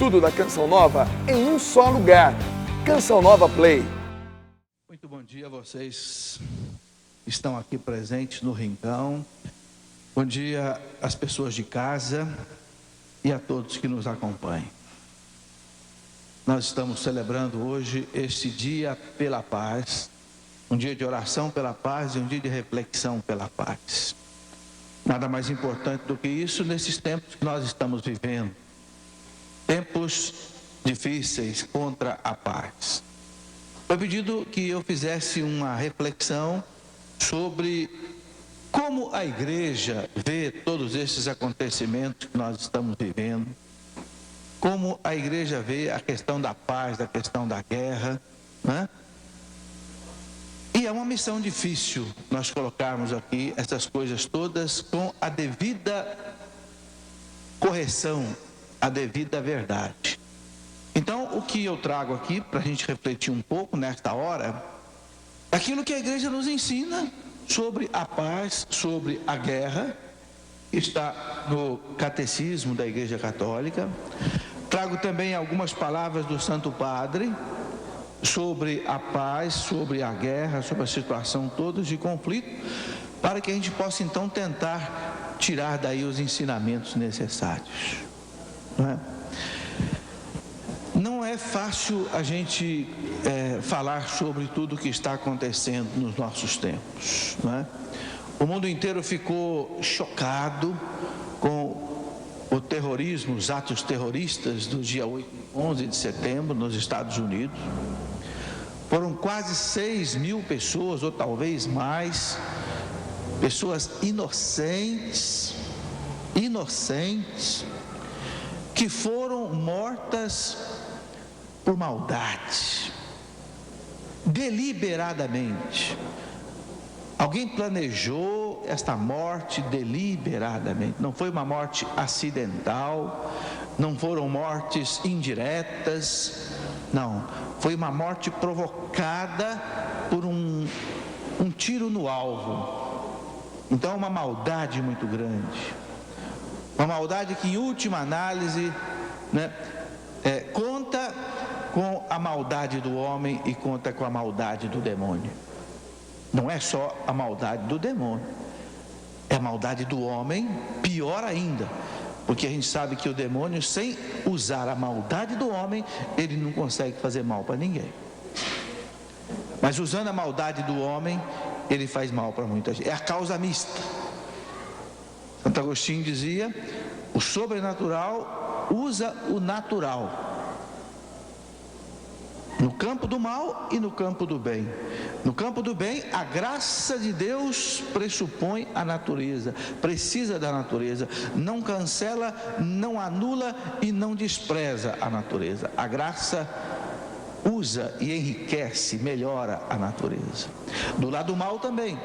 tudo da Canção Nova em um só lugar. Canção Nova Play. Muito bom dia a vocês que estão aqui presentes no Rincão. Bom dia às pessoas de casa e a todos que nos acompanham. Nós estamos celebrando hoje este dia pela paz, um dia de oração pela paz e um dia de reflexão pela paz. Nada mais importante do que isso nesses tempos que nós estamos vivendo. Tempos difíceis contra a paz. Foi pedido que eu fizesse uma reflexão sobre como a igreja vê todos esses acontecimentos que nós estamos vivendo, como a igreja vê a questão da paz, da questão da guerra, né? E é uma missão difícil nós colocarmos aqui essas coisas todas com a devida correção, a devida verdade. Então, o que eu trago aqui para a gente refletir um pouco nesta hora, é aquilo que a igreja nos ensina sobre a paz, sobre a guerra, está no Catecismo da Igreja Católica. Trago também algumas palavras do Santo Padre sobre a paz, sobre a guerra, sobre a situação toda de conflito, para que a gente possa então tentar tirar daí os ensinamentos necessários. Não é fácil a gente falar sobre tudo o que está acontecendo nos nossos tempos, não é? O mundo inteiro ficou chocado com o terrorismo, os atos terroristas do dia 11 de setembro nos Estados Unidos. Foram quase 6 mil pessoas, ou talvez mais, pessoas inocentes, que foram mortas por maldade, deliberadamente. Alguém planejou esta morte deliberadamente. Não foi uma morte acidental, não foram mortes indiretas, não. Foi uma morte provocada por um tiro no alvo. Então, uma maldade muito grande. Uma maldade que, em última análise, né, conta com a maldade do homem e conta com a maldade do demônio. Não é só a maldade do demônio, é a maldade do homem, pior ainda, porque a gente sabe que o demônio, sem usar a maldade do homem, ele não consegue fazer mal para ninguém. Mas usando a maldade do homem, ele faz mal para muita gente. É a causa mista. Santo Agostinho dizia: o sobrenatural usa o natural, no campo do mal e no campo do bem. No campo do bem, a graça de Deus pressupõe a natureza, precisa da natureza, não cancela, não anula e não despreza a natureza. A graça usa e enriquece, melhora a natureza. Do lado do mal também.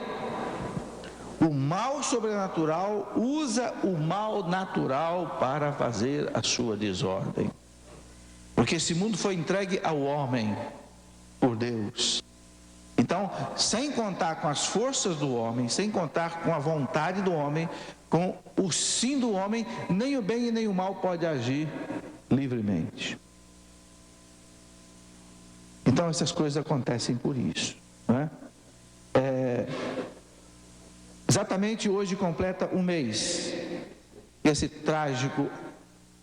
O mal sobrenatural usa o mal natural para fazer a sua desordem. Porque esse mundo foi entregue ao homem por Deus. Então, sem contar com as forças do homem, sem contar com a vontade do homem, com o sim do homem, nem o bem e nem o mal pode agir livremente. Então, essas coisas acontecem por isso, não é? Exatamente hoje completa um mês. Esse trágico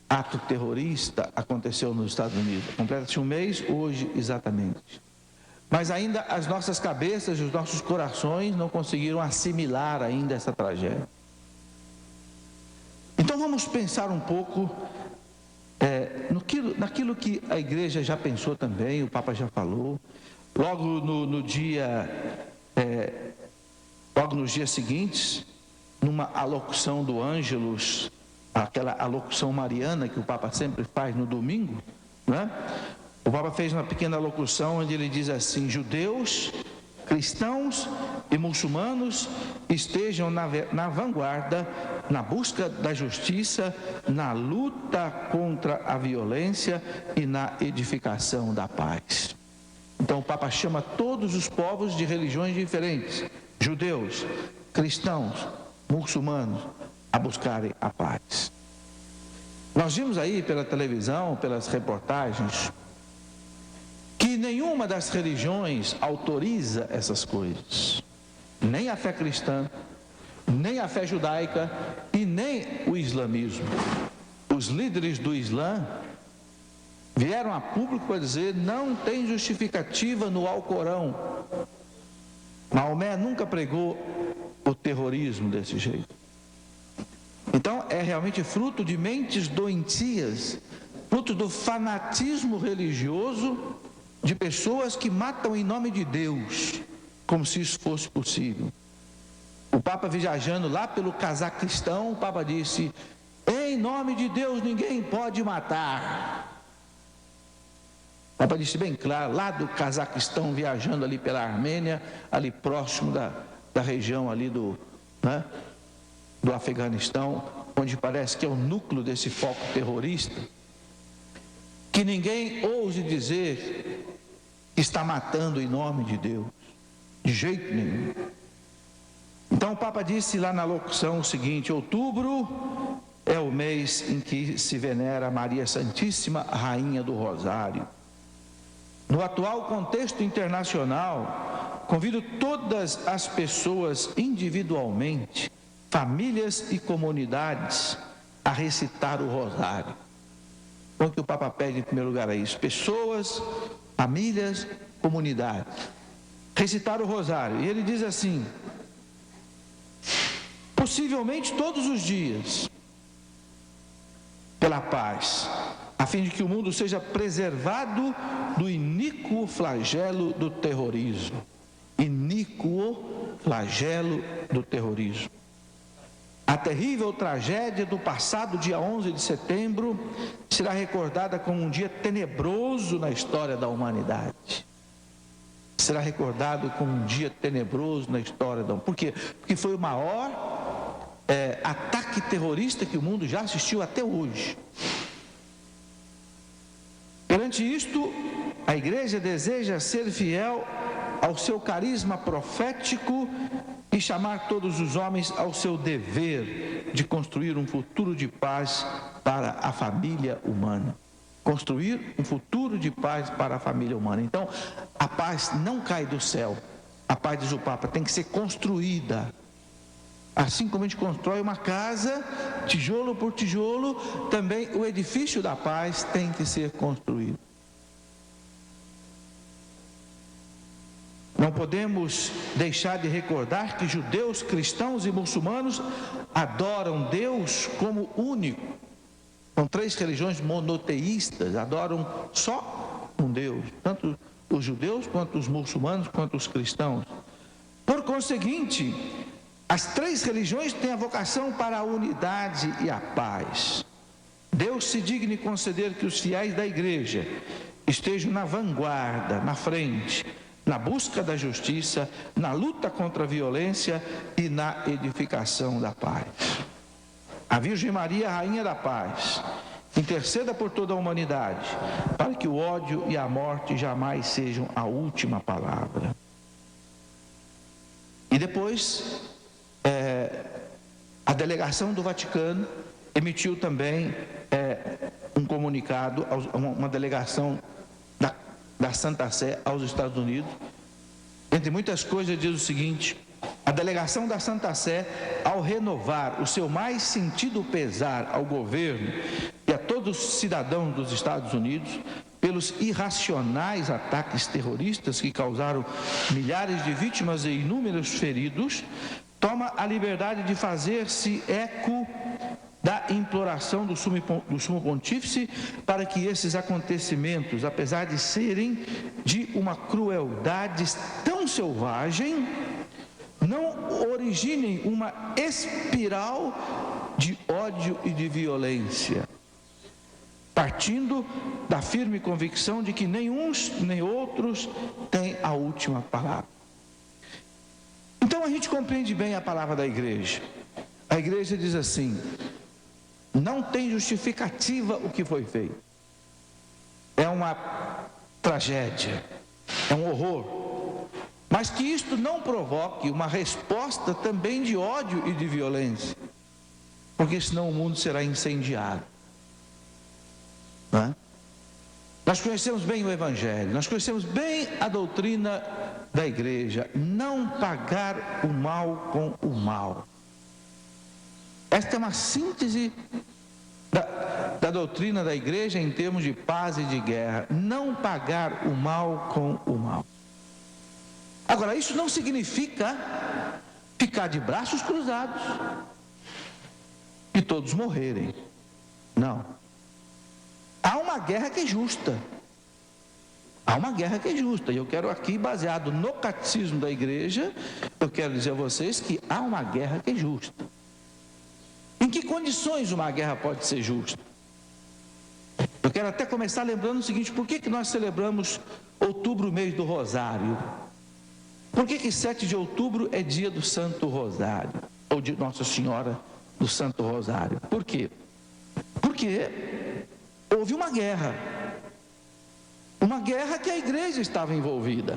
ato terrorista aconteceu nos Estados Unidos. Completa-se um mês hoje exatamente. Mas ainda as nossas cabeças e os nossos corações não conseguiram assimilar ainda essa tragédia. Então vamos pensar um pouco naquilo que a igreja já pensou também, o Papa já falou. Logo nos dias seguintes, numa alocução do Ângelus, aquela alocução mariana que o Papa sempre faz no domingo, né? O Papa fez uma pequena alocução onde ele diz assim: judeus, cristãos e muçulmanos estejam na vanguarda, na busca da justiça, na luta contra a violência e na edificação da paz. Então o Papa chama todos os povos de religiões diferentes, judeus, cristãos, muçulmanos, a buscarem a paz. Nós vimos aí pela televisão, pelas reportagens, que nenhuma das religiões autoriza essas coisas. Nem a fé cristã, nem a fé judaica e nem o islamismo. Os líderes do Islã vieram a público para dizer: não tem justificativa no Alcorão. Maomé nunca pregou o terrorismo desse jeito. Então é realmente fruto de mentes doentias, fruto do fanatismo religioso de pessoas que matam em nome de Deus, como se isso fosse possível. O Papa viajando lá pelo Cazaquistão, o Papa disse: em nome de Deus ninguém pode matar. O Papa disse bem claro, lá do Cazaquistão, viajando ali pela Armênia, ali próximo da região ali do Afeganistão, onde parece que é o núcleo desse foco terrorista, que ninguém ouse dizer que está matando em nome de Deus, de jeito nenhum. Então o Papa disse lá na locução o seguinte: outubro é o mês em que se venera Maria Santíssima, Rainha do Rosário. No atual contexto internacional, convido todas as pessoas individualmente, famílias e comunidades, a recitar o rosário. O que o Papa pede em primeiro lugar é isso: pessoas, famílias, comunidades, recitar o rosário. E ele diz assim: possivelmente todos os dias, pela paz, a fim de que o mundo seja preservado do iníquo flagelo do terrorismo. Iníquo flagelo do terrorismo. A terrível tragédia do passado dia 11 de setembro será recordada como um dia tenebroso na história da humanidade. Será recordado como um dia tenebroso na história da humanidade. Por quê? Porque foi o maior ataque terrorista que o mundo já assistiu até hoje. Perante isto, a igreja deseja ser fiel ao seu carisma profético e chamar todos os homens ao seu dever de construir um futuro de paz para a família humana. Construir um futuro de paz para a família humana. Então, a paz não cai do céu. A paz, diz o Papa, tem que ser construída. Assim como a gente constrói uma casa, tijolo por tijolo, também o edifício da paz tem que ser construído. Não podemos deixar de recordar que judeus, cristãos e muçulmanos adoram Deus como único. São três religiões monoteístas, adoram só um Deus, tanto os judeus quanto os muçulmanos quanto os cristãos. Por conseguinte, as três religiões têm a vocação para a unidade e a paz. Deus se digne conceder que os fiéis da igreja estejam na vanguarda, na frente, na busca da justiça, na luta contra a violência e na edificação da paz. A Virgem Maria, Rainha da Paz, interceda por toda a humanidade, para que o ódio e a morte jamais sejam a última palavra. E depois, a delegação do Vaticano emitiu também um comunicado, uma delegação da Santa Sé aos Estados Unidos. Entre muitas coisas, diz o seguinte: a delegação da Santa Sé, ao renovar o seu mais sentido pesar ao governo e a todos os cidadãos dos Estados Unidos pelos irracionais ataques terroristas que causaram milhares de vítimas e inúmeros feridos, toma a liberdade de fazer-se eco da imploração do Sumo Pontífice para que esses acontecimentos, apesar de serem de uma crueldade tão selvagem, não originem uma espiral de ódio e de violência, partindo da firme convicção de que nem uns nem outros têm a última palavra. Então a gente compreende bem a palavra da igreja. A igreja diz assim: não tem justificativa o que foi feito. É uma tragédia, é um horror. Mas que isto não provoque uma resposta também de ódio e de violência, porque senão o mundo será incendiado. não é? Nós conhecemos bem o Evangelho, nós conhecemos bem a doutrina da igreja, não pagar o mal com o mal. Esta é uma síntese da doutrina da igreja em termos de paz e de guerra, não pagar o mal com o mal. Agora, isso não significa ficar de braços cruzados e todos morrerem. Não. Há uma guerra que é justa. Há uma guerra que é justa. E eu quero aqui, baseado no catecismo da igreja, eu quero dizer a vocês que há uma guerra que é justa. Em que condições uma guerra pode ser justa? Eu quero até começar lembrando o seguinte: por que nós celebramos outubro, mês do Rosário? Por que 7 de outubro é dia do Santo Rosário? Ou de Nossa Senhora do Santo Rosário? Por quê? Porque houve uma guerra que a igreja estava envolvida.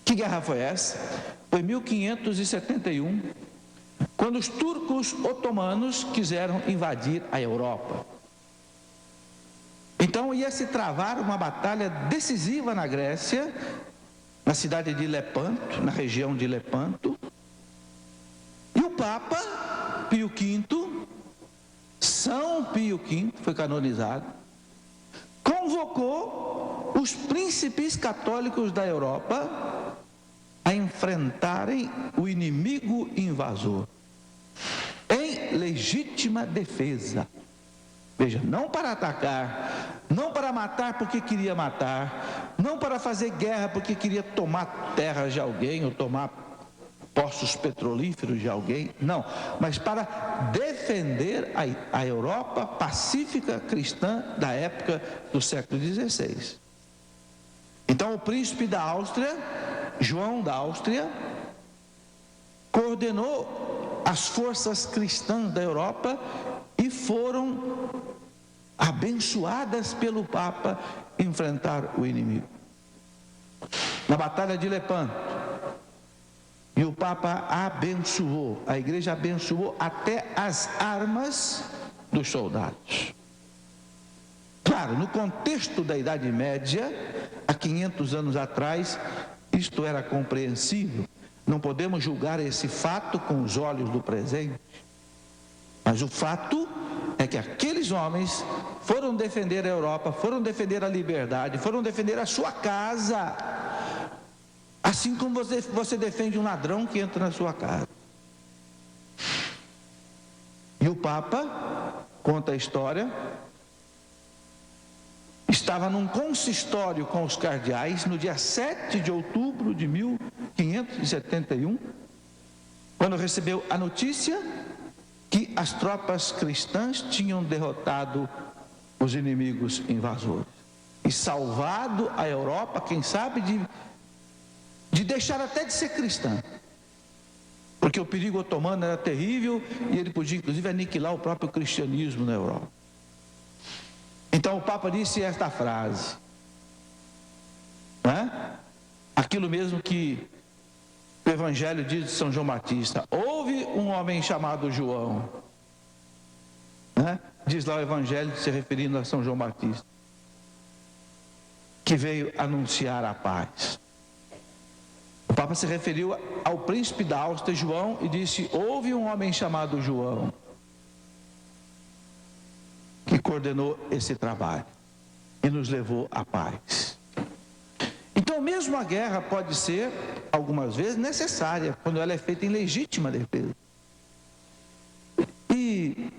Que guerra foi essa? Foi 1571, quando os turcos otomanos quiseram invadir a Europa. Então ia se travar uma batalha decisiva na Grécia, na cidade de Lepanto, na região de Lepanto, e o Papa Pio V, São Pio V, foi canonizado, convocou os príncipes católicos da Europa a enfrentarem o inimigo invasor em legítima defesa. Veja, não para atacar, não para matar porque queria matar, não para fazer guerra porque queria tomar terras de alguém ou tomar poços petrolíferos de alguém, não, mas para defender a Europa pacífica cristã da época do século XVI. Então o príncipe da Áustria, João da Áustria, coordenou as forças cristãs da Europa e foram abençoadas pelo Papa enfrentar o inimigo. Na Batalha de Lepanto, e o Papa abençoou, a igreja abençoou até as armas dos soldados. Claro, no contexto da Idade Média, há 500 anos atrás, isto era compreensível. Não podemos julgar esse fato com os olhos do presente. Mas o fato é que aqueles homens foram defender a Europa, foram defender a liberdade, foram defender a sua casa. Assim como você defende um ladrão que entra na sua casa. E o Papa, conta a história, estava num consistório com os cardeais no dia 7 de outubro de 1571, quando recebeu a notícia que as tropas cristãs tinham derrotado os inimigos invasores e salvado a Europa, quem sabe, de deixar até de ser cristã, porque o perigo otomano era terrível e ele podia inclusive aniquilar o próprio cristianismo na Europa. Então o Papa disse esta frase, né? Aquilo mesmo que o Evangelho diz de São João Batista: houve um homem chamado João, né? Diz lá o Evangelho se referindo a São João Batista, que veio anunciar a paz. O Papa se referiu ao príncipe da Áustria, João, e disse: houve um homem chamado João que coordenou esse trabalho e nos levou à paz. Então, mesmo a guerra pode ser, algumas vezes, necessária, quando ela é feita em legítima defesa. E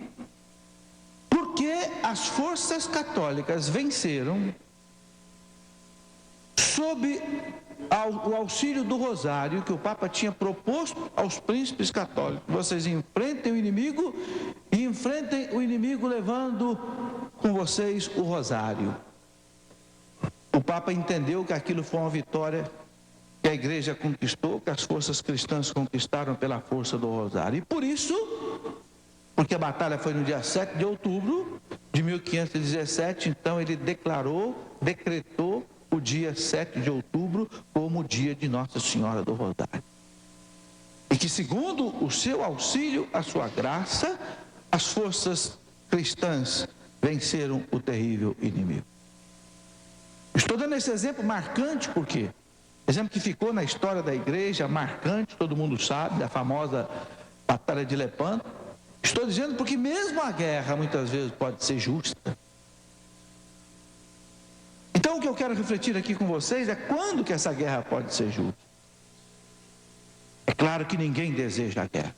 porque as forças católicas venceram sob o auxílio do rosário que o Papa tinha proposto aos príncipes católicos: vocês enfrentem o inimigo e enfrentem o inimigo levando com vocês o rosário. O Papa entendeu que aquilo foi uma vitória que a igreja conquistou, que as forças cristãs conquistaram pela força do rosário. E por isso, porque a batalha foi no dia 7 de outubro de 1517, então ele decretou o dia 7 de outubro como o dia de Nossa Senhora do Rosário. E que, segundo o seu auxílio, a sua graça, as forças cristãs venceram o terrível inimigo. Estou dando esse exemplo marcante porque exemplo que ficou na história da igreja, marcante, todo mundo sabe, da famosa Batalha de Lepanto. Estou dizendo porque mesmo a guerra muitas vezes pode ser justa. Então o que eu quero refletir aqui com vocês é quando que essa guerra pode ser justa. É claro que ninguém deseja a guerra.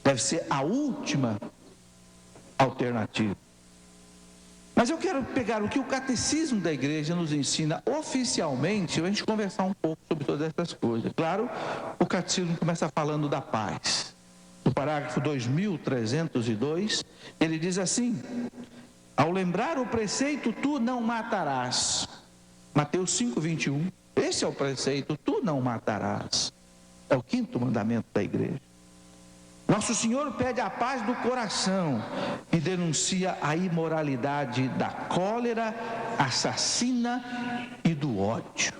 Deve ser a última alternativa. Mas eu quero pegar o que o catecismo da igreja nos ensina oficialmente, e a gente conversar um pouco sobre todas essas coisas. Claro, o catecismo começa falando da paz. No parágrafo 2302, ele diz assim: ao lembrar o preceito, tu não matarás. Mateus 5:21. Esse é o preceito, tu não matarás. É o 5º mandamento da igreja. Nosso Senhor pede a paz do coração e denuncia a imoralidade da cólera assassina e do ódio.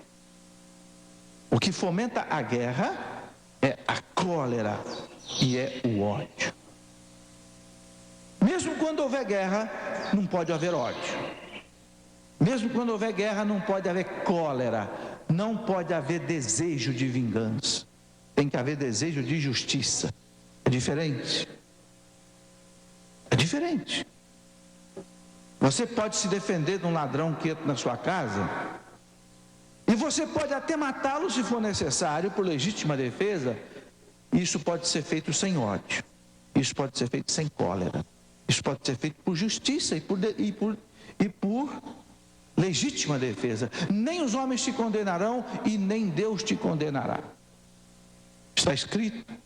O que fomenta a guerra é a cólera e é o ódio. Mesmo quando houver guerra, não pode haver ódio. Mesmo quando houver guerra, não pode haver cólera, não pode haver desejo de vingança. Tem que haver desejo de justiça. É diferente. É diferente. Você pode se defender de um ladrão que entra na sua casa, e você pode até matá-lo se for necessário, por legítima defesa. Isso pode ser feito sem ódio. Isso pode ser feito sem cólera. Isso pode ser feito por justiça e por legítima defesa. Nem os homens te condenarão e nem Deus te condenará. Está escrito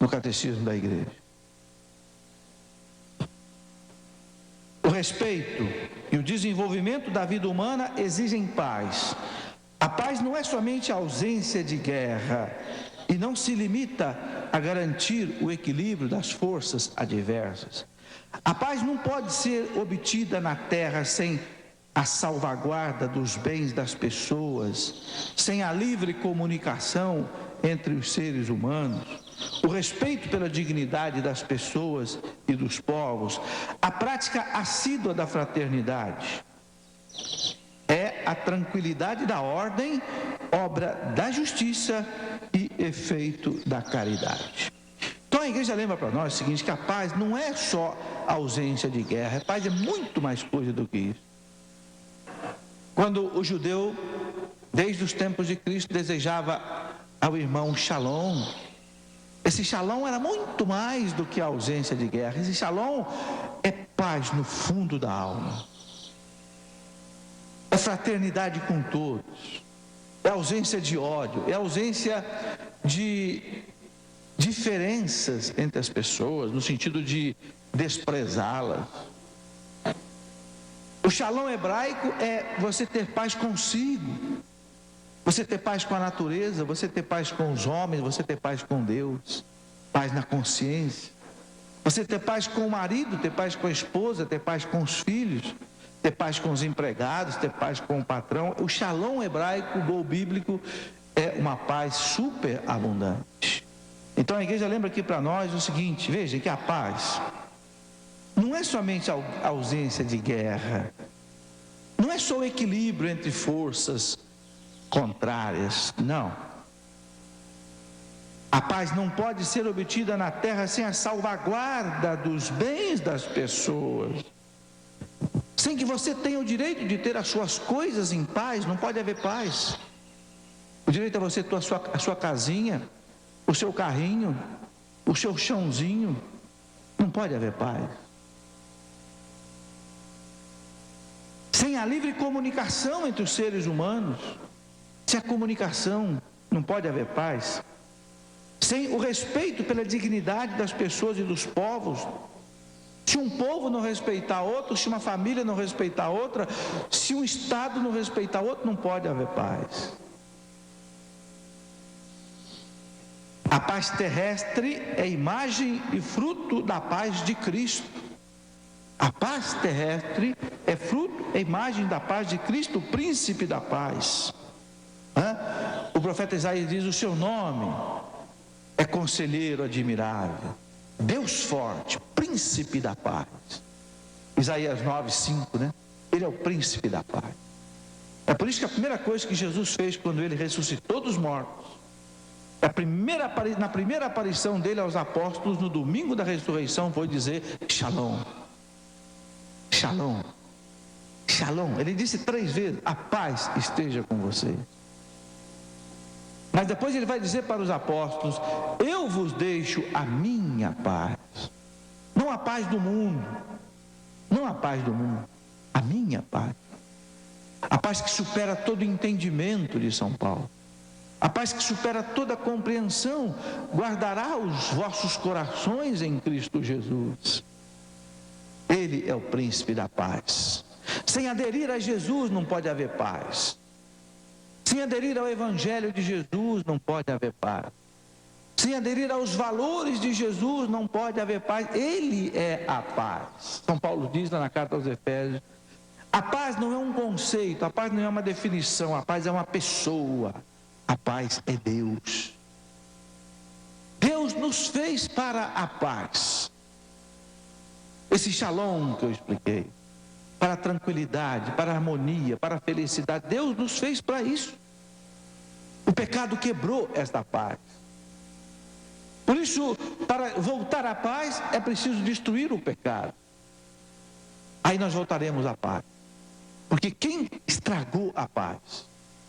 no catecismo da igreja. O respeito e o desenvolvimento da vida humana exigem paz. A paz não é somente a ausência de guerra e não se limita a garantir o equilíbrio das forças adversas. A paz não pode ser obtida na terra sem a salvaguarda dos bens das pessoas, sem a livre comunicação entre os seres humanos, o respeito pela dignidade das pessoas e dos povos, a prática assídua da fraternidade. É a tranquilidade da ordem, obra da justiça e efeito da caridade. Então a igreja lembra para nós o seguinte, que a paz não é só ausência de guerra, a paz é muito mais coisa do que isso. Quando o judeu, desde os tempos de Cristo, desejava ao irmão shalom, esse shalom era muito mais do que a ausência de guerra. Esse shalom é paz no fundo da alma, é fraternidade com todos, é ausência de ódio, é ausência de diferenças entre as pessoas, no sentido de desprezá-las. O shalom hebraico é você ter paz consigo, você ter paz com a natureza, você ter paz com os homens, você ter paz com Deus, paz na consciência, você ter paz com o marido, ter paz com a esposa, ter paz com os filhos, ter paz com os empregados, ter paz com o patrão. O shalom hebraico, o gol bíblico, é uma paz super abundante. Então a igreja lembra aqui para nós o seguinte, veja que a paz não é somente a ausência de guerra, não é só o equilíbrio entre forças contrárias, não. A paz não pode ser obtida na terra sem a salvaguarda dos bens das pessoas. Sem que você tenha o direito de ter as suas coisas em paz, não pode haver paz. O direito é você ter a sua casinha, o seu carrinho, o seu chãozinho, não pode haver paz. Sem a livre comunicação entre os seres humanos, sem a comunicação, não pode haver paz. Sem o respeito pela dignidade das pessoas e dos povos, se um povo não respeitar outro, se uma família não respeitar outra, se um estado não respeitar outro, não pode haver paz. A paz terrestre é imagem e fruto da paz de Cristo. A paz terrestre é fruto, é imagem da paz de Cristo, o príncipe da paz. O profeta Isaías diz, o seu nome é conselheiro admirável, Deus forte, príncipe da paz. Isaías 9:5, né? Ele é o príncipe da paz. É por isso que a primeira coisa que Jesus fez quando ele ressuscitou dos mortos, na primeira aparição dele aos apóstolos no domingo da ressurreição, foi dizer: Shalom, Shalom, Shalom. Ele disse 3 vezes: a paz esteja com você. Mas depois ele vai dizer para os apóstolos: eu vos deixo a minha paz. Não a paz do mundo, não a paz do mundo, a minha paz. A paz que supera todo entendimento de São Paulo. A paz que supera toda compreensão guardará os vossos corações em Cristo Jesus. Ele é o príncipe da paz. Sem aderir a Jesus não pode haver paz. Sem aderir ao Evangelho de Jesus não pode haver paz. Sem aderir aos valores de Jesus não pode haver paz. Ele é a paz. São Paulo diz lá na carta aos Efésios: a paz não é um conceito, a paz não é uma definição, a paz é uma pessoa. A paz é Deus. Deus nos fez para a paz. Esse shalom que eu expliquei, para a tranquilidade, para a harmonia, para a felicidade. Deus nos fez para isso. O pecado quebrou esta paz. Por isso, para voltar à paz, é preciso destruir o pecado. Aí nós voltaremos à paz. Porque quem estragou a paz,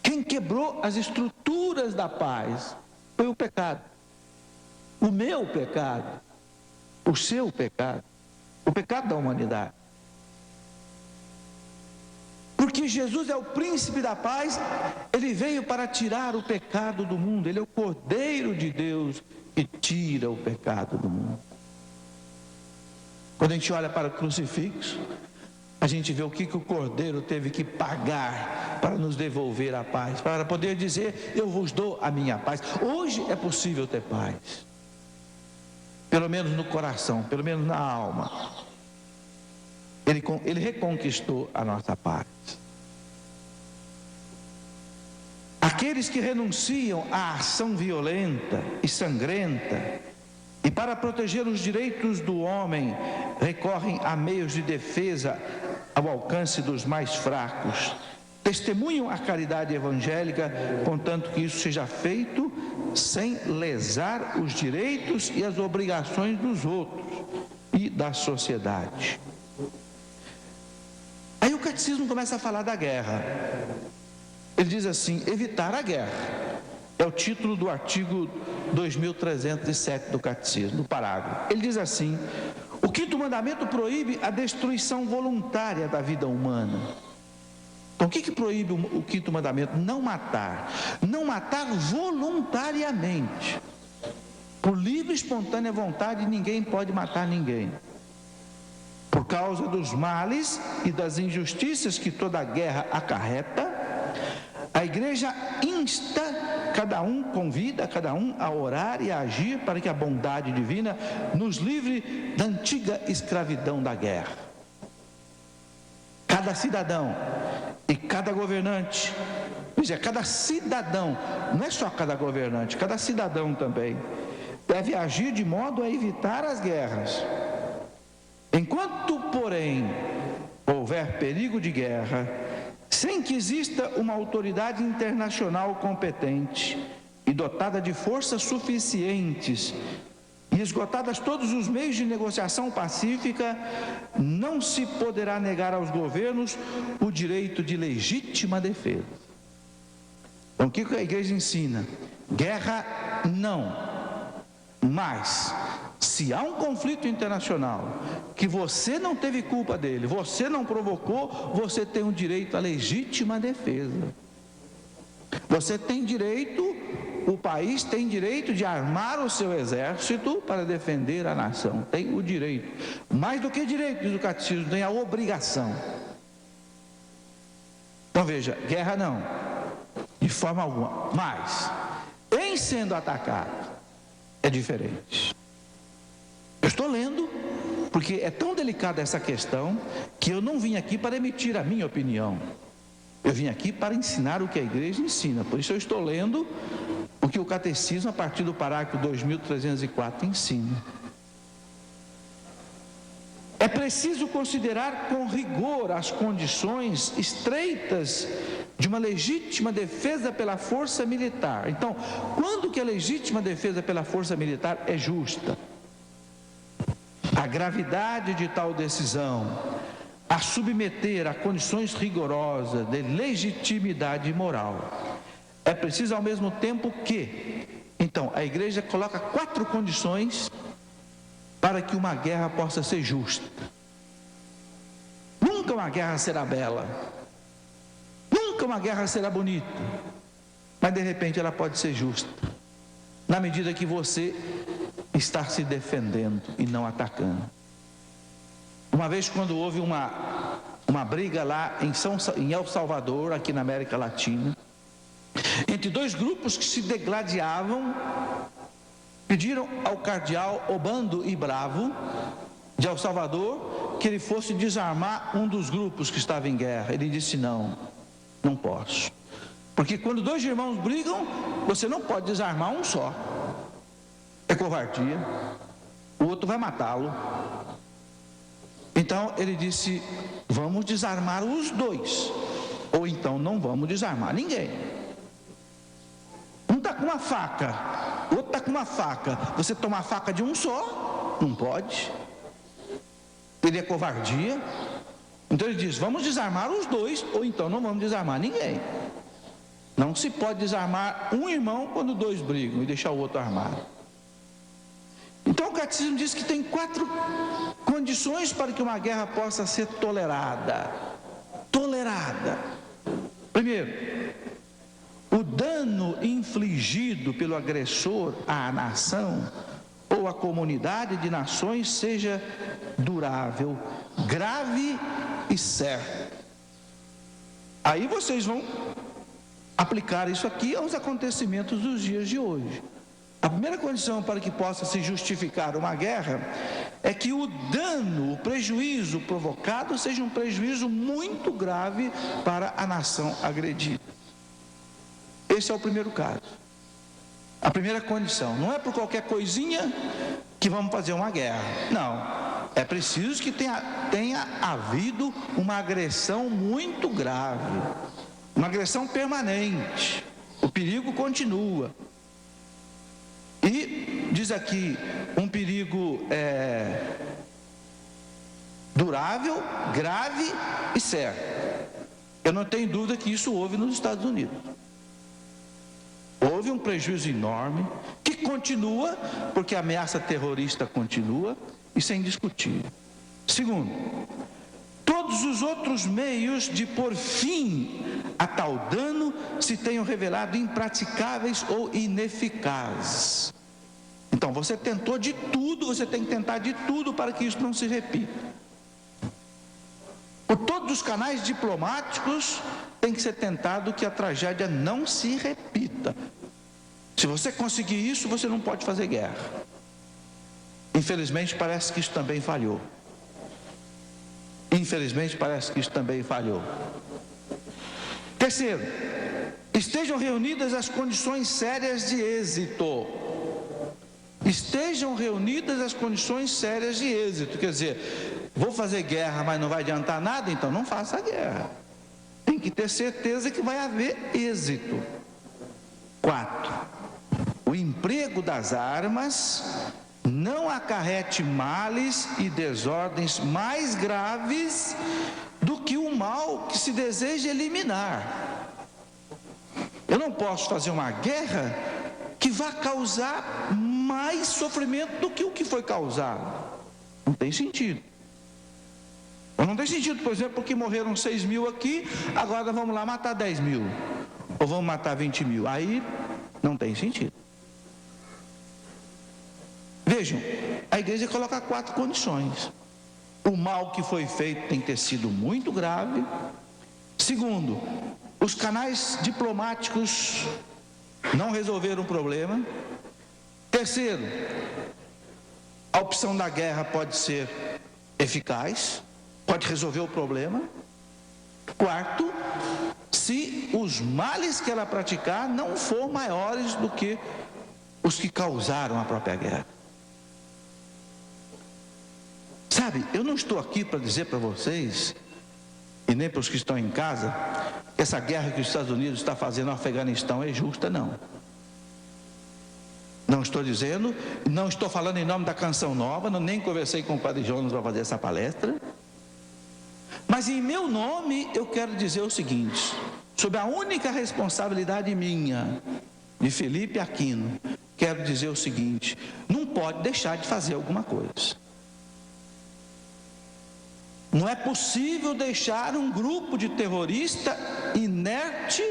quem quebrou as estruturas da paz, foi o pecado. O meu pecado, o seu pecado, o pecado da humanidade. Porque Jesus é o príncipe da paz, ele veio para tirar o pecado do mundo. Ele é o Cordeiro de Deus que tira o pecado do mundo. Quando a gente olha para o crucifixo, a gente vê o que o Cordeiro teve que pagar para nos devolver a paz, para poder dizer: eu vos dou a minha paz. Hoje é possível ter paz, pelo menos no coração, pelo menos na alma. Ele reconquistou a nossa paz. Aqueles que renunciam à ação violenta e sangrenta e para proteger os direitos do homem recorrem a meios de defesa ao alcance dos mais fracos, testemunham a caridade evangélica, contanto que isso seja feito sem lesar os direitos e as obrigações dos outros e da sociedade. Aí o catecismo começa a falar da guerra. Ele diz assim: evitar a guerra. É o título do artigo 2307 do catecismo, do parágrafo. Ele diz assim: o 5º mandamento proíbe a destruição voluntária da vida humana. Então o que proíbe o 5º mandamento? Não matar. Não matar voluntariamente. Por livre e espontânea vontade, ninguém pode matar ninguém. Por causa dos males e das injustiças que toda guerra acarreta, a igreja convida cada um a orar e a agir para que a bondade divina nos livre da antiga escravidão da guerra. Cada cidadão e cada governante, cada cidadão, não é só cada governante, cada cidadão também, deve agir de modo a evitar as guerras. Enquanto, porém, houver perigo de guerra, sem que exista uma autoridade internacional competente e dotada de forças suficientes e esgotadas todos os meios de negociação pacífica, não se poderá negar aos governos o direito de legítima defesa. Então, o que a igreja ensina? Guerra não, mas se há um conflito internacional que você não teve culpa dele, você não provocou, você tem o direito à legítima defesa. Você tem direito, o país tem direito de armar o seu exército para defender a nação. Tem o direito. Mais do que direito, diz o catecismo, tem a obrigação. Então veja, guerra não, de forma alguma. Mas, em sendo atacado, é diferente. Eu estou lendo, porque é tão delicada essa questão, que eu não vim aqui para emitir a minha opinião. Eu vim aqui para ensinar o que a igreja ensina. Por isso eu estou lendo o que o catecismo, a partir do parágrafo 2304, ensina. É preciso considerar com rigor as condições estreitas de uma legítima defesa pela força militar. Então, quando que a legítima defesa pela força militar é justa? A gravidade de tal decisão a submeter a condições rigorosas de legitimidade moral. É preciso ao mesmo tempo que, então, a igreja coloca 4 condições para que uma guerra possa ser justa. Nunca uma guerra será bela, nunca uma guerra será bonita, mas de repente ela pode ser justa, na medida que você está se defendendo e não atacando. Uma vez, quando houve uma briga lá em El Salvador, aqui na América Latina, entre 2 grupos que se degladiavam, pediram ao cardeal Obando e Bravo, de El Salvador, que ele fosse desarmar um dos grupos que estava em guerra. Ele disse: não posso. Porque quando 2 irmãos brigam, você não pode desarmar um só. É covardia. O outro vai matá-lo. Então ele disse: vamos desarmar os 2, ou então não vamos desarmar ninguém. Um está com uma faca, o outro está com uma faca. Você toma a faca de um só? Não pode. Teria covardia. Então ele diz: vamos desarmar os 2, ou então não vamos desarmar ninguém. Não se pode desarmar um irmão quando 2 brigam e deixar o outro armado. Então o catecismo diz que tem 4 condições para que uma guerra possa ser tolerada. Primeiro, o dano infligido pelo agressor à nação ou à comunidade de nações seja durável, grave e certo. Aí vocês vão aplicar isso aqui aos acontecimentos dos dias de hoje. A primeira condição para que possa se justificar uma guerra é que o dano, o prejuízo provocado seja um prejuízo muito grave para a nação agredida. Esse é o primeiro caso. A primeira condição. Não é por qualquer coisinha que vamos fazer uma guerra. Não. É preciso que tenha havido uma agressão muito grave. Uma agressão permanente. O perigo continua. E diz aqui, um perigo durável, grave e certo. Eu não tenho dúvida que isso houve nos Estados Unidos. Houve um prejuízo enorme, que continua, porque a ameaça terrorista continua, isso é indiscutível. Segundo, todos os outros meios de pôr fim a tal dano se tenham revelado impraticáveis ou ineficazes. Então, você tentou de tudo, você tem que tentar de tudo para que isso não se repita. Por todos os canais diplomáticos, tem que ser tentado que a tragédia não se repita. Se você conseguir isso, você não pode fazer guerra. Infelizmente, parece que isso também falhou. Terceiro, estejam reunidas as condições sérias de êxito. Quer dizer, vou fazer guerra, mas não vai adiantar nada, então não faça a guerra. Tem que ter certeza que vai haver êxito. 4. O emprego das armas não acarrete males e desordens mais graves do que o mal que se deseja eliminar. Eu não posso fazer uma guerra que vá causar mais sofrimento do que o que foi causado. Não tem sentido. Não tem sentido, por exemplo, porque morreram 6.000 aqui, agora vamos lá matar 10.000. Ou vamos matar 20.000. Aí não tem sentido. Vejam, a igreja coloca 4 condições. O mal que foi feito tem que ter sido muito grave. Segundo, os canais diplomáticos não resolveram o problema. Terceiro, a opção da guerra pode ser eficaz, pode resolver o problema. Quarto, se os males que ela praticar não for maiores do que os que causaram a própria guerra. Sabe, eu não estou aqui para dizer para vocês, e nem para os que estão em casa, que essa guerra que os Estados Unidos está fazendo no Afeganistão é justa, não. Não estou dizendo, não estou falando em nome da Canção Nova, nem conversei com o Padre Jonas para fazer essa palestra. Mas em meu nome eu quero dizer o seguinte, sob a única responsabilidade minha, de Felipe Aquino, quero dizer o seguinte: não pode deixar de fazer alguma coisa. Não é possível deixar um grupo de terrorista inerte,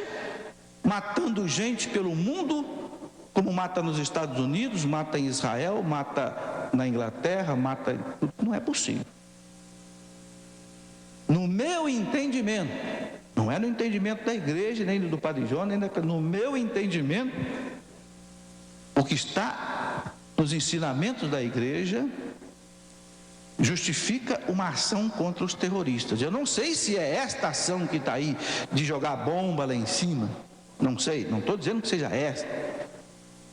matando gente pelo mundo, como mata nos Estados Unidos, mata em Israel, mata na Inglaterra, mata... Não é possível. No meu entendimento, não é no entendimento da igreja, nem do Padre Jonas, no meu entendimento, o que está nos ensinamentos da igreja justifica uma ação contra os terroristas. Eu não sei se é esta ação que está aí, de jogar bomba lá em cima, não sei, não estou dizendo que seja esta,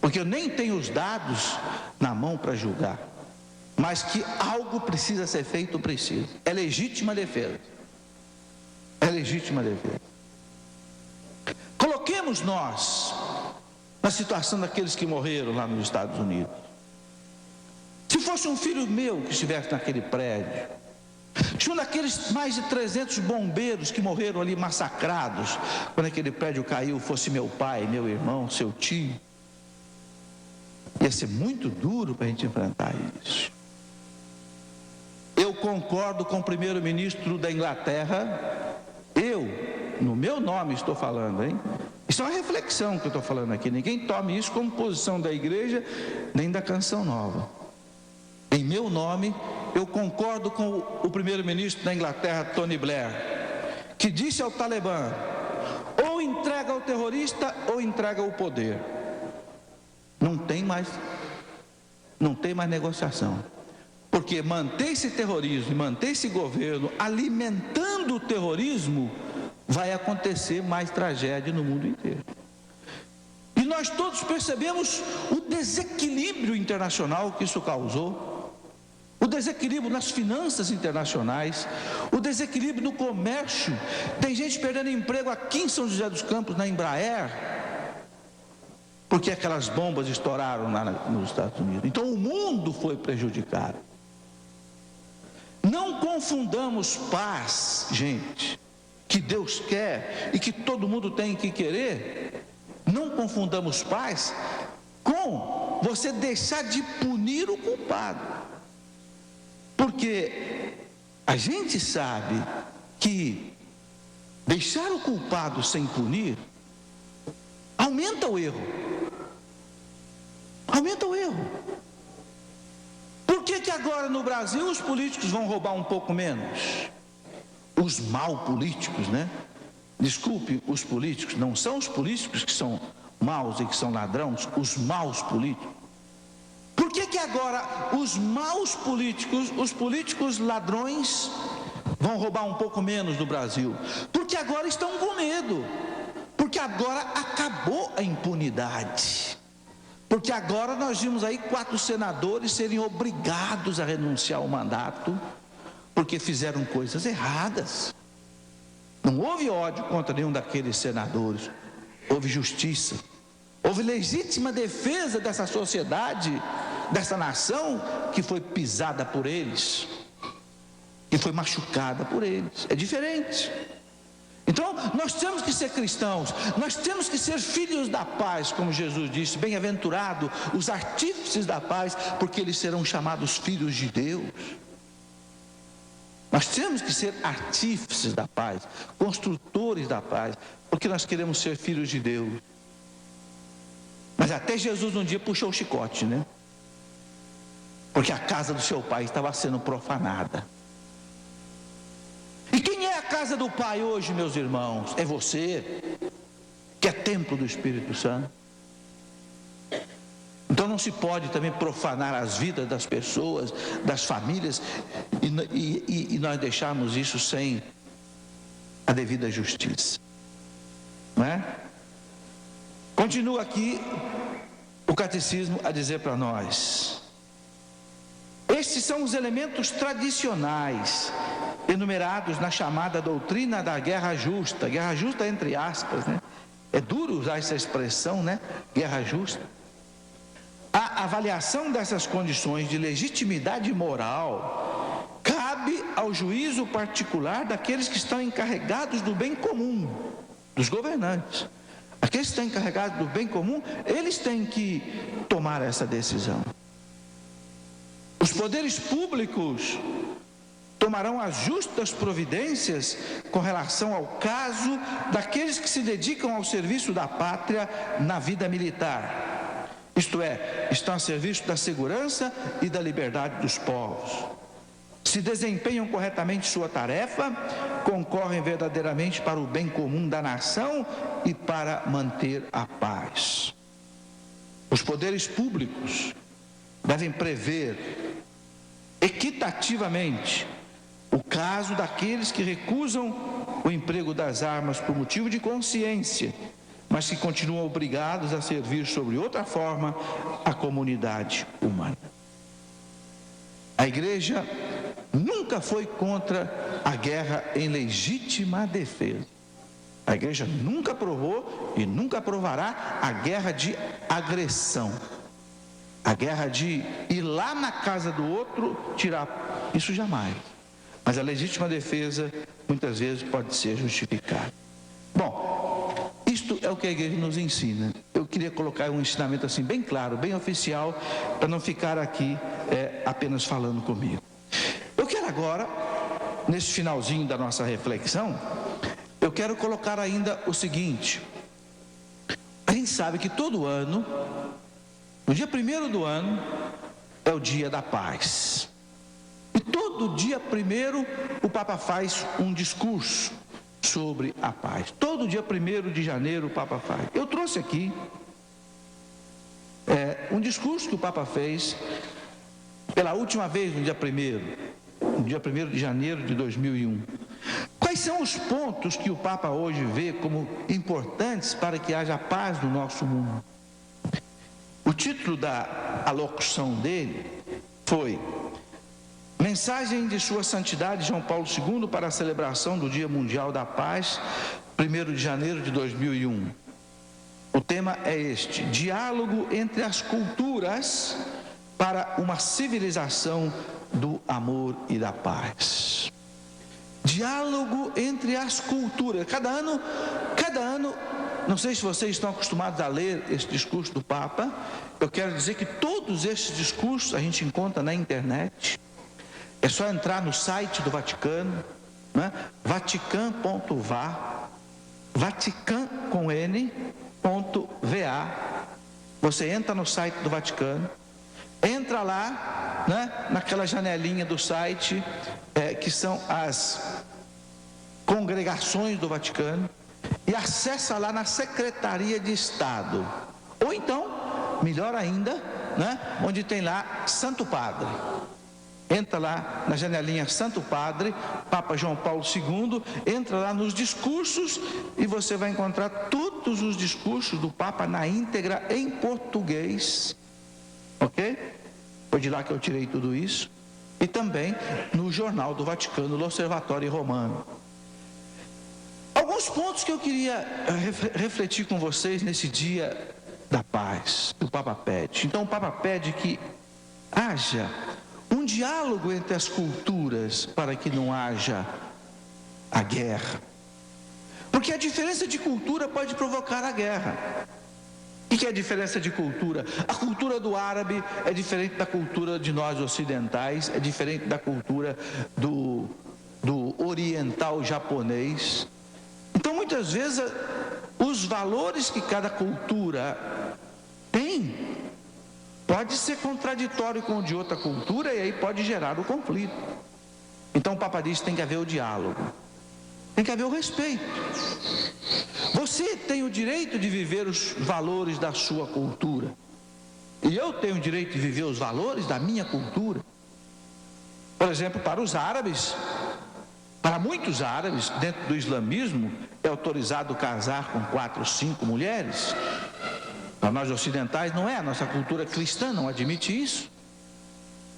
porque eu nem tenho os dados na mão para julgar, mas que algo precisa ser feito, precisa. É legítima defesa. É legítima defesa. Coloquemos nós na situação daqueles que morreram lá nos Estados Unidos. Se fosse um filho meu que estivesse naquele prédio, se um daqueles mais de 300 bombeiros que morreram ali massacrados, quando aquele prédio caiu, fosse meu pai, meu irmão, seu tio, ia ser muito duro para a gente enfrentar isso. Eu concordo com o primeiro-ministro da Inglaterra, no meu nome estou falando, hein? Isso é uma reflexão que eu estou falando aqui, ninguém tome isso como posição da igreja, nem da Canção Nova. Em meu nome, eu concordo com o primeiro-ministro da Inglaterra, Tony Blair, que disse ao Talibã: ou entrega o terrorista ou entrega o poder. Não tem mais negociação, porque manter esse terrorismo e manter esse governo alimentando o terrorismo, vai acontecer mais tragédia no mundo inteiro. E nós todos percebemos o desequilíbrio internacional que isso causou, o desequilíbrio nas finanças internacionais, o desequilíbrio no comércio. Tem gente perdendo emprego aqui em São José dos Campos, na Embraer, porque aquelas bombas estouraram lá nos Estados Unidos. Então o mundo foi prejudicado. Não confundamos paz, gente, que Deus quer e que todo mundo tem que querer. Não confundamos paz com você deixar de punir o culpado. Porque a gente sabe que deixar o culpado sem punir aumenta o erro. Aumenta o erro. Por que agora no Brasil os políticos vão roubar um pouco menos? Os mal políticos, né? Desculpe, os políticos, não são os políticos que são maus e que são ladrões, os maus políticos. Por que agora os maus políticos, os políticos ladrões, vão roubar um pouco menos no Brasil? Porque agora estão com medo, porque agora acabou a impunidade, porque agora nós vimos aí 4 senadores serem obrigados a renunciar ao mandato, porque fizeram coisas erradas. Não houve ódio contra nenhum daqueles senadores, houve justiça, houve legítima defesa dessa sociedade, dessa nação que foi pisada por eles, que foi machucada por eles. É diferente. Então nós temos que ser cristãos, nós temos que ser filhos da paz, como Jesus disse: bem-aventurado os artífices da paz, porque eles serão chamados filhos de Deus. Nós temos que ser artífices da paz, construtores da paz, porque nós queremos ser filhos de Deus. Mas até Jesus um dia puxou o chicote, né? Porque a casa do seu pai estava sendo profanada. E quem é a casa do Pai hoje, meus irmãos? É você, que é templo do Espírito Santo. Então não se pode também profanar as vidas das pessoas, das famílias, e nós deixarmos isso sem a devida justiça, não é? Continua aqui o catecismo a dizer para nós: Estes são os elementos tradicionais enumerados na chamada doutrina da guerra justa entre aspas, né? É duro usar essa expressão, né? Guerra justa. A avaliação dessas condições de legitimidade moral cabe ao juízo particular daqueles que estão encarregados do bem comum, dos governantes. Aqueles que estão encarregados do bem comum, eles têm que tomar essa decisão. Os poderes públicos tomarão as justas providências com relação ao caso daqueles que se dedicam ao serviço da pátria na vida militar. Isto é, estão a serviço da segurança e da liberdade dos povos. Se desempenham corretamente sua tarefa, concorrem verdadeiramente para o bem comum da nação e para manter a paz. Os poderes públicos devem prever equitativamente o caso daqueles que recusam o emprego das armas por motivo de consciência, mas que continuam obrigados a servir sobre outra forma a comunidade humana. A Igreja nunca foi contra a guerra em legítima defesa. A Igreja nunca aprovou e nunca aprovará a guerra de agressão. A guerra de ir lá na casa do outro tirar, isso jamais. Mas a legítima defesa muitas vezes pode ser justificada. Bom, isto é o que a Igreja nos ensina. Eu queria colocar um ensinamento assim bem claro, bem oficial, para não ficar aqui apenas falando comigo. Eu quero agora, nesse finalzinho da nossa reflexão, eu quero colocar ainda o seguinte. A gente sabe que todo ano, no dia 1º do ano, é o dia da paz. E todo dia 1º o Papa faz um discurso sobre a paz. Todo dia 1º de janeiro o Papa faz. Eu trouxe aqui um discurso que o Papa fez pela última vez no dia 1º de janeiro de 2001. Quais são os pontos que o Papa hoje vê como importantes para que haja paz no nosso mundo? O título da alocução dele foi Mensagem de Sua Santidade João Paulo II para a celebração do Dia Mundial da Paz, 1º de janeiro de 2001. O tema é este: diálogo entre as culturas para uma civilização do amor e da paz. Diálogo entre as culturas. Cada ano, não sei se vocês estão acostumados a ler esse discurso do Papa. Eu quero dizer que todos esses discursos a gente encontra na internet. É só entrar no site do Vaticano, né? vatican.va, vatican com n.va. Você entra no site do Vaticano, entra lá, né? Naquela janelinha do site, que são as congregações do Vaticano, e acessa lá na Secretaria de Estado. Ou então, melhor ainda, né? Onde tem lá Santo Padre. Entra lá na janelinha Santo Padre, Papa João Paulo II, entra lá nos discursos e você vai encontrar todos os discursos do Papa na íntegra em português. Ok? Foi de lá que eu tirei tudo isso. E também no Jornal do Vaticano, no Osservatório Romano. Alguns pontos que eu queria refletir com vocês nesse dia da paz, que o Papa pede. Então o Papa pede que haja um diálogo entre as culturas para que não haja a guerra. Porque a diferença de cultura pode provocar a guerra. O que é a diferença de cultura? A cultura do árabe é diferente da cultura de nós ocidentais, é diferente da cultura do oriental japonês. Então, muitas vezes, os valores que cada cultura tem pode ser contraditório com o de outra cultura e aí pode gerar o conflito. Então o Papa diz que tem que haver o diálogo, tem que haver o respeito. Você tem o direito de viver os valores da sua cultura e eu tenho o direito de viver os valores da minha cultura. Por exemplo, para os árabes, para muitos árabes, dentro do islamismo, é autorizado casar com 4 ou 5 mulheres. Para nós ocidentais não é, a nossa cultura cristã não admite isso.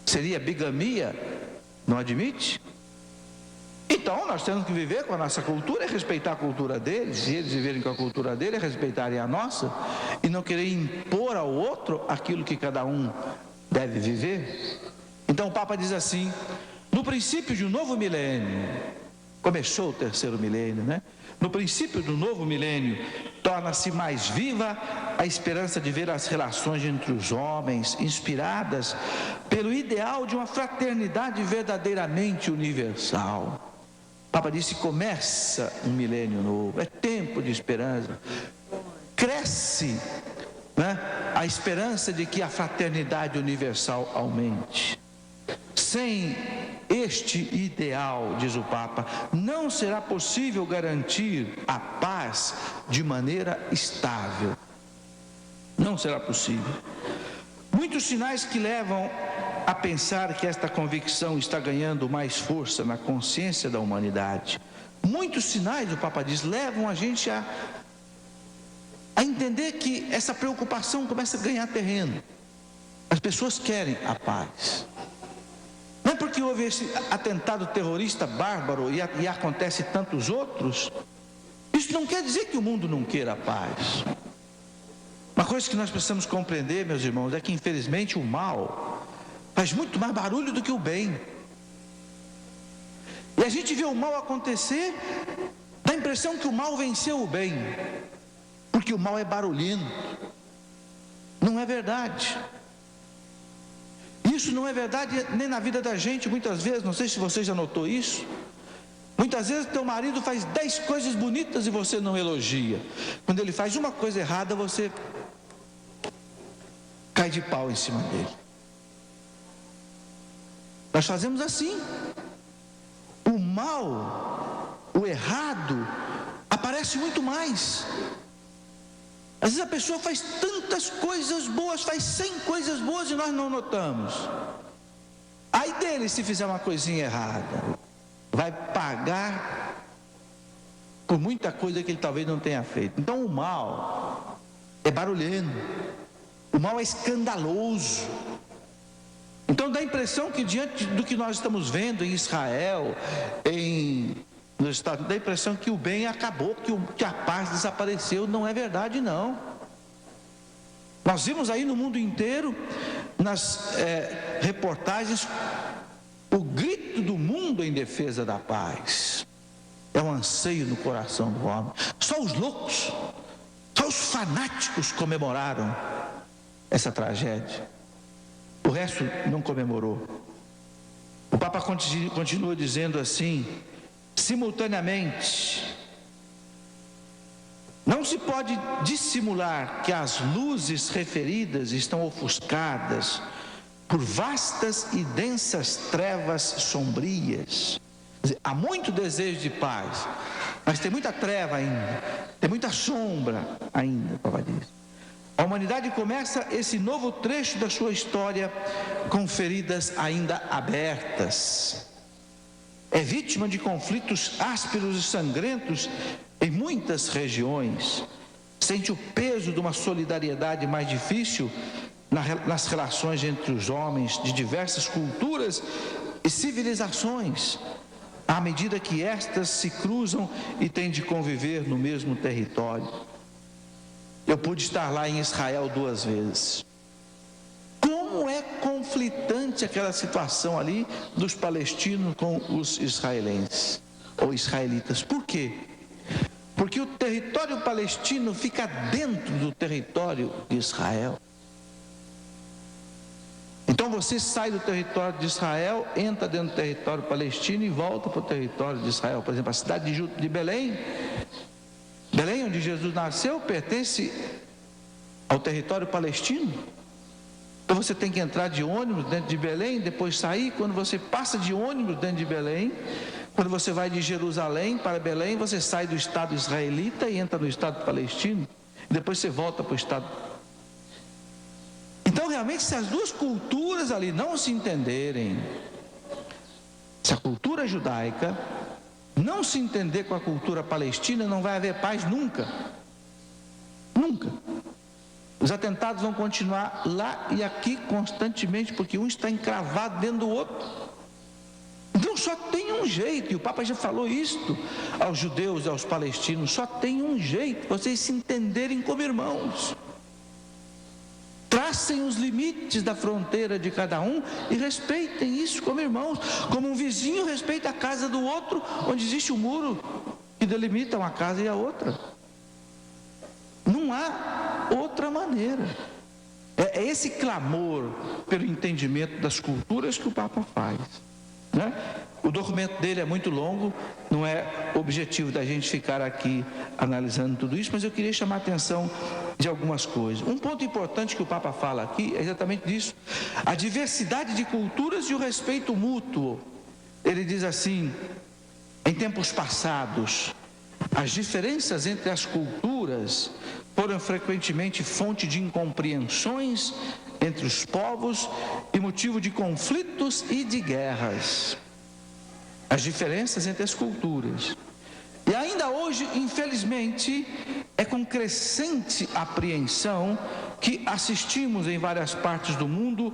Seria bigamia? Não admite? Então nós temos que viver com a nossa cultura e respeitar a cultura deles, e eles viverem com a cultura deles, respeitarem a nossa, e não querer impor ao outro aquilo que cada um deve viver. Então o Papa diz assim: no princípio de um novo milênio, começou o terceiro milênio, né? No princípio do novo milênio, torna-se mais viva a esperança de ver as relações entre os homens inspiradas pelo ideal de uma fraternidade verdadeiramente universal. O Papa disse: começa um milênio novo, é tempo de esperança. Cresce, né, a esperança de que a fraternidade universal aumente. Sem este ideal, diz o Papa, não será possível garantir a paz de maneira estável. Não será possível. Muitos sinais que levam a pensar que esta convicção está ganhando mais força na consciência da humanidade. Muitos sinais, o Papa diz, levam a gente a entender que essa preocupação começa a ganhar terreno. As pessoas querem a paz. Não é porque houve esse atentado terrorista bárbaro e acontece tantos outros, isso não quer dizer que o mundo não queira a paz. Uma coisa que nós precisamos compreender, meus irmãos, é que infelizmente o mal faz muito mais barulho do que o bem. E a gente vê o mal acontecer, dá a impressão que o mal venceu o bem, porque o mal é barulhento. Não é verdade. Isso não é verdade nem na vida da gente, muitas vezes. Não sei se você já notou isso. Muitas vezes teu marido faz 10 coisas bonitas e você não elogia. Quando ele faz uma coisa errada, você cai de pau em cima dele. Nós fazemos assim. O mal, o errado, aparece muito mais. Às vezes a pessoa faz tantas coisas boas, faz 100 coisas boas e nós não notamos. Aí dele, se fizer uma coisinha errada, vai pagar por muita coisa que ele talvez não tenha feito. Então o mal é barulhento, o mal é escandaloso. Então dá a impressão que diante do que nós estamos vendo em Israel, nos Estados Unidos, dá a impressão que o bem acabou, que a paz desapareceu. Não é verdade, não. Nós vimos aí no mundo inteiro, nas reportagens, o grito do mundo em defesa da paz. É um anseio no coração do homem. Só os loucos, só os fanáticos comemoraram essa tragédia. O resto não comemorou. O Papa continua dizendo assim: simultaneamente, não se pode dissimular que as luzes referidas estão ofuscadas por vastas e densas trevas sombrias. Quer dizer, há muito desejo de paz, mas tem muita treva ainda, tem muita sombra ainda, o Papa diz. A humanidade começa esse novo trecho da sua história com feridas ainda abertas. É vítima de conflitos ásperos e sangrentos em muitas regiões. Sente o peso de uma solidariedade mais difícil nas relações entre os homens de diversas culturas e civilizações, à medida que estas se cruzam e têm de conviver no mesmo território. Eu pude estar lá em Israel 2 vezes. Como é conflitante aquela situação ali dos palestinos com os israelenses ou israelitas. Por quê? Porque o território palestino fica dentro do território de Israel. Então você sai do território de Israel, entra dentro do território palestino e volta para o território de Israel. Por exemplo, a cidade de Belém, onde Jesus nasceu, pertence ao território palestino. Então você tem que entrar de ônibus dentro de Belém, depois sair. Quando você passa de ônibus dentro de Belém, quando você vai de Jerusalém para Belém, você sai do estado israelita e entra no estado palestino, e depois você volta para o estado. Então realmente, se as duas culturas ali não se entenderem, se a cultura judaica não se entender com a cultura palestina, não vai haver paz nunca. Nunca. Os atentados vão continuar lá e aqui constantemente, porque um está encravado dentro do outro. Então só tem um jeito, e o Papa já falou isto aos judeus e aos palestinos, só tem um jeito, vocês se entenderem como irmãos. Tracem os limites da fronteira de cada um e respeitem isso como irmãos, como um vizinho respeita a casa do outro, onde existe um muro que delimita uma casa e a outra. Não há outra maneira. É esse clamor pelo entendimento das culturas que o Papa faz, né? O documento dele é muito longo, não é objetivo da gente ficar aqui analisando tudo isso, mas eu queria chamar a atenção de algumas coisas. Um ponto importante que o Papa fala aqui é exatamente disso: a diversidade de culturas e o respeito mútuo. Ele diz assim: em tempos passados, as diferenças entre as culturas foram frequentemente fonte de incompreensões entre os povos e motivo de conflitos e de guerras. As diferenças entre as culturas. E ainda hoje, infelizmente, é com crescente apreensão que assistimos em várias partes do mundo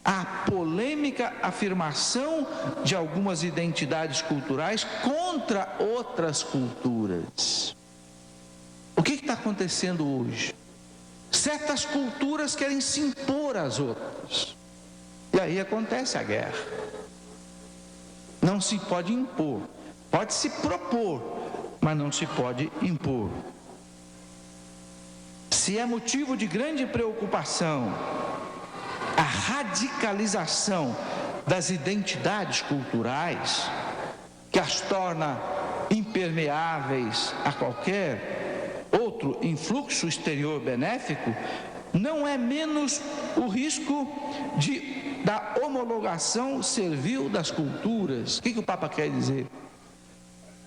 à polêmica afirmação de algumas identidades culturais contra outras culturas. O que está acontecendo hoje? Certas culturas querem se impor às outras. E aí acontece a guerra. Não se pode impor. Pode se propor, mas não se pode impor. Se é motivo de grande preocupação a radicalização das identidades culturais, que as torna impermeáveis a qualquer outro influxo exterior benéfico, não é menos o risco da homologação servil das culturas. O que o Papa quer dizer?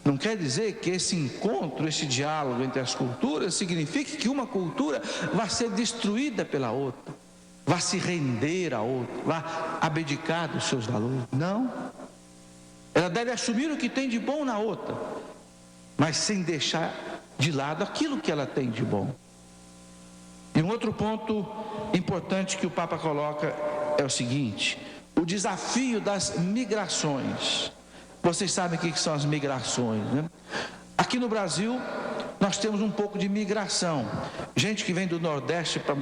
Não quer dizer que esse encontro, esse diálogo entre as culturas signifique que uma cultura vai ser destruída pela outra, vai se render a outra, vai abdicar dos seus valores. Não. Ela deve assumir o que tem de bom na outra, mas sem deixar de lado aquilo que ela tem de bom. E um outro ponto importante que o Papa coloca é o seguinte: o desafio das migrações. Vocês sabem o que são as migrações, né? Aqui no Brasil, nós temos um pouco de migração. Gente que vem do Nordeste para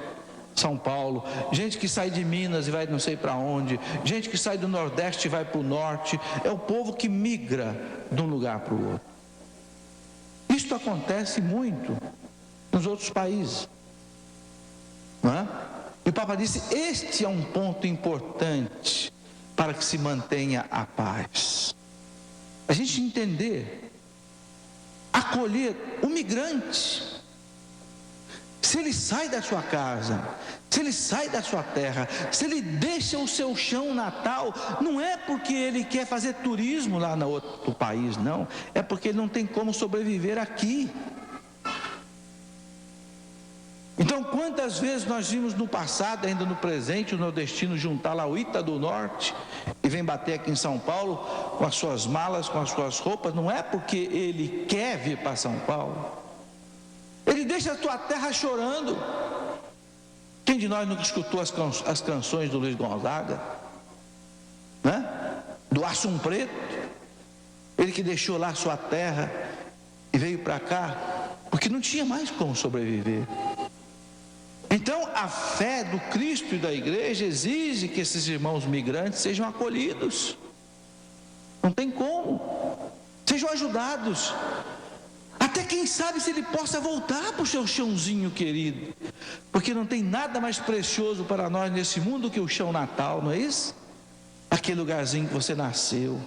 São Paulo, gente que sai de Minas e vai não sei para onde, gente que sai do Nordeste e vai para o Norte. É o povo que migra de um lugar para o outro. Isto acontece muito nos outros países, não é? E o Papa disse: este é um ponto importante para que se mantenha a paz. A gente entender, acolher o migrante. Se ele sai da sua casa, se ele sai da sua terra, se ele deixa o seu chão natal, não é porque ele quer fazer turismo lá no outro país, não. É porque ele não tem como sobreviver aqui. Então, quantas vezes nós vimos no passado, ainda no presente, o nordestino juntar lá o Ita do Norte e vem bater aqui em São Paulo com as suas malas, com as suas roupas, não é porque ele quer vir para São Paulo. Ele deixa a tua terra chorando. Quem de nós nunca escutou as canções do Luiz Gonzaga, né? Do Assum Preto? Ele que deixou lá a sua terra e veio para cá porque não tinha mais como sobreviver. Então a fé do Cristo e da igreja exige que esses irmãos migrantes sejam acolhidos. Não tem como. Sejam ajudados. Até quem sabe se ele possa voltar para o seu chãozinho querido. Porque não tem nada mais precioso para nós nesse mundo que o chão natal, não é isso? Aquele lugarzinho que você nasceu,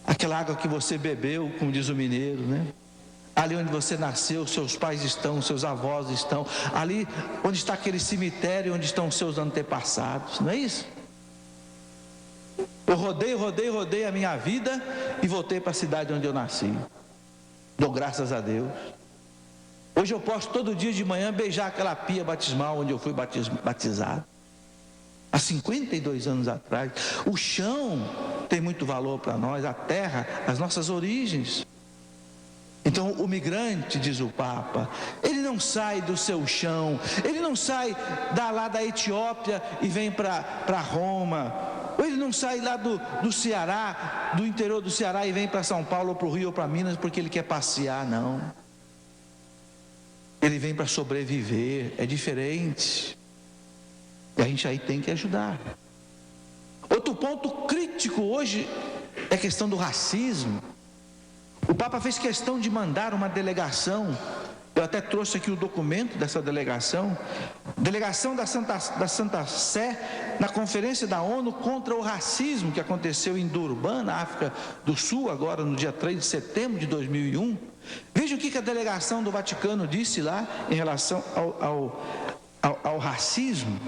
aquela água que você bebeu, como diz o mineiro, né? Ali onde você nasceu, seus pais estão, seus avós estão. Ali onde está aquele cemitério, onde estão seus antepassados, não é isso? Eu rodei a minha vida e voltei para a cidade onde eu nasci. Dou graças a Deus. Hoje eu posso todo dia de manhã beijar aquela pia batismal onde eu fui batizado. Há 52 anos atrás. O chão tem muito valor para nós, a terra, as nossas origens. Então o migrante, diz o Papa, ele não sai do seu chão, ele não sai lá da Etiópia e vem para Roma, ou ele não sai lá do Ceará, do interior do Ceará e vem para São Paulo, ou para o Rio, ou para Minas, porque ele quer passear, não. Ele vem para sobreviver, é diferente. E a gente aí tem que ajudar. Outro ponto crítico hoje é a questão do racismo. O Papa fez questão de mandar uma delegação, eu até trouxe aqui o documento dessa delegação da Santa Sé, na conferência da ONU contra o racismo, que aconteceu em Durban, na África do Sul, agora no dia 3 de setembro de 2001. Veja o que a delegação do Vaticano disse lá em relação ao racismo.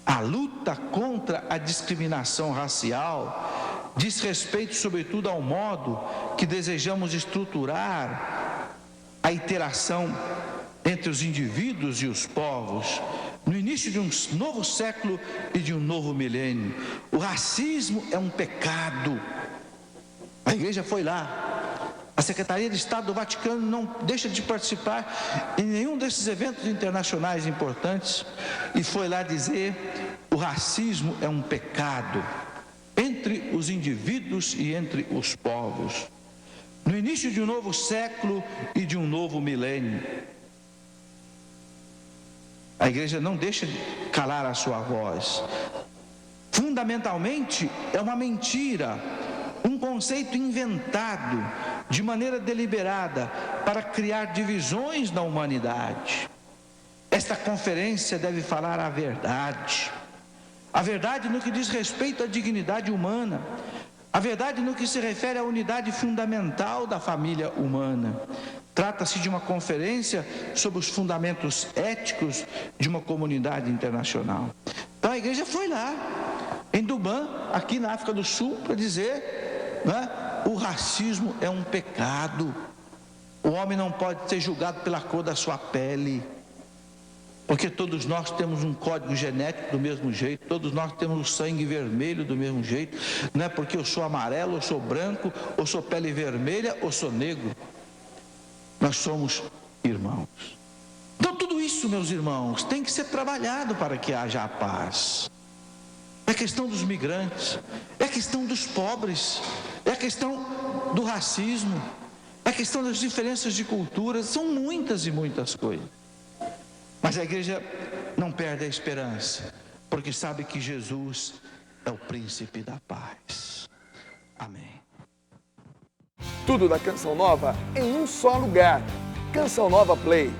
A luta contra a discriminação racial diz respeito, sobretudo, ao modo que desejamos estruturar a interação entre os indivíduos e os povos, no início de um novo século e de um novo milênio. O racismo é um pecado. A igreja foi lá, a Secretaria de Estado do Vaticano não deixa de participar em nenhum desses eventos internacionais importantes, e foi lá dizer: o racismo é um pecado entre os indivíduos e entre os povos, no início de um novo século e de um novo milênio. A igreja não deixa de calar a sua voz. Fundamentalmente é uma mentira, um conceito inventado de maneira deliberada para criar divisões na humanidade. Esta conferência deve falar a verdade no que diz respeito à dignidade humana, a verdade no que se refere à unidade fundamental da família humana. Trata-se de uma conferência sobre os fundamentos éticos de uma comunidade internacional. Então a igreja foi lá, em Durban, aqui na África do Sul, para dizer, o racismo é um pecado. O homem não pode ser julgado pela cor da sua pele, porque todos nós temos um código genético do mesmo jeito, todos nós temos o sangue vermelho do mesmo jeito. Não é porque eu sou amarelo, ou sou branco, ou sou pele vermelha, ou sou negro. Nós somos irmãos. Então tudo isso, meus irmãos, tem que ser trabalhado para que haja a paz. É a questão dos migrantes, é a questão dos pobres, é a questão do racismo, é a questão das diferenças de culturas. São muitas e muitas coisas. Mas a igreja não perde a esperança, porque sabe que Jesus é o príncipe da paz. Amém. Tudo da Canção Nova em um só lugar. Canção Nova Play.